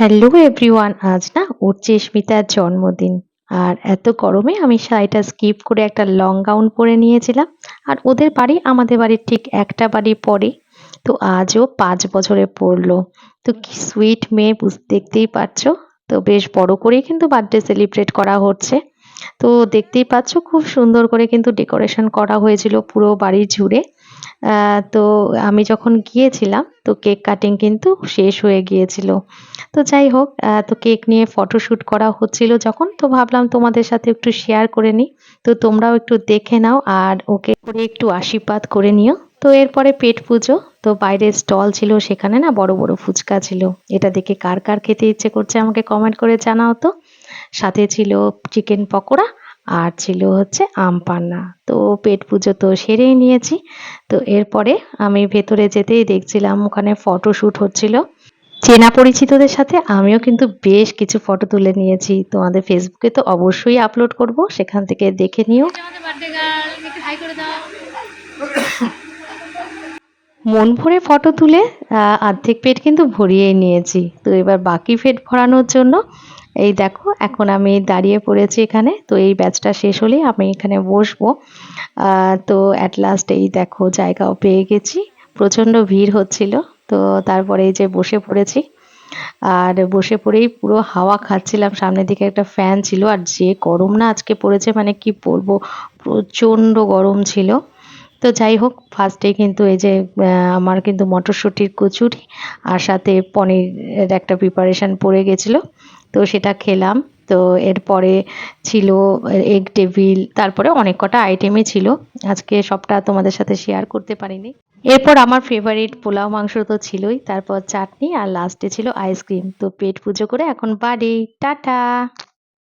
Hello everyone, আজ না উঠছে স্মিতার জন্মদিন। আর এত গরমে আমি শাড়িটা স্কিপ করে একটা লং গাউন পরে নিয়েছিলাম। আর ওদের বাড়ি আমাদের বাড়ির ঠিক একটা বাড়ি পরে। তো আজও 5 বছরে পড়লো। তো কি সুইট মেয়ে, দেখতেই পাচ্ছো। তো বেশ বড় করেই কিন্তু বার্থডে সেলিব্রেট করা হচ্ছে। তো দেখতেই পাচ্ছ খুব সুন্দর করে কিন্তু ডেকোরেশন করা হয়েছিল পুরো বাড়ি জুড়ে। তো আমি যখন গিয়েছিলাম তো কেক কাটিং কিন্তু শেষ হয়ে গিয়েছিল। তো যাই হোক, তো কেক নিয়ে ফটোশুট করা হচ্ছিল যখন, তো ভাবলাম তোমাদের সাথে একটু শেয়ার করে নিই। তো তোমরাও একটু দেখে নাও আর ওকে করে একটু আশীর্বাদ করে নিও। তো এরপরে পেট পুজো। তো বাইরে স্টল ছিল, সেখানে না বড় বড় ফুচকা ছিল। এটা দেখে কার কার খেতে ইচ্ছে করছে আমাকে কমেন্ট করে জানাও তো। সাথে ছিল চিকেন পকোড়া আর ছিল হচ্ছে আম পান্না। তো পেট পুজো তো সেরেই নিয়েছি। তো এরপরে আমি ভেতরে যেতেই দেখছিলাম ওখানে ফটোশুট হচ্ছিল চেনা পরিচিতদের সাথে। আমিও কিন্তু বেশ কিছু ফটো তুলে নিয়েছি, তোমাদের ফেসবুকে তো অবশ্যই আপলোড করব, সেখান থেকে দেখে নিও। মন ভরে ফটো তুলে অর্ধেক পেট কিন্তু ভরিয়েই নিয়েছি। তো এবার বাকি পেট ভরানোর জন্য এই দেখো এখন আমি দাঁড়িয়ে পড়েছি এখানে। তো এই ব্যাচটা শেষ হলেই আমি এখানে বসবো। তো অ্যাট লাস্ট এই দেখো জায়গাও পেয়ে গেছি। প্রচণ্ড ভিড় হচ্ছিল। তো তারপরে এই যে বসে পড়েছি। আর বসে পড়েই পুরো হাওয়া খাচ্ছিলাম। সামনের দিকে একটা ফ্যান ছিল। আর যে গরম না আজকে পড়েছে, মানে কি বলবো, প্রচণ্ড গরম ছিল। তো যাই হোক, ফার্স্টে কিন্তু এই যে আমার কিন্তু মটরশুঁটির কচুরি আর সাথে পনিরের একটা প্রিপারেশন পড়ে গেছিলো। তো সেটা খেলাম। তো এরপরে ছিল এগ টেবিল, তারপরে অনেক কটা আইটেমই ছিল। আজকে সবটা তোমাদের সাথে শেয়ার করতে পারিনি। এরপর আমার ফেভারিট পোলাও মাংস তো ছিলই, তারপর চাটনি আর লাস্টে ছিল আইসক্রিম। তো পেট পুজো করে এখন বাড়ি, টাটা।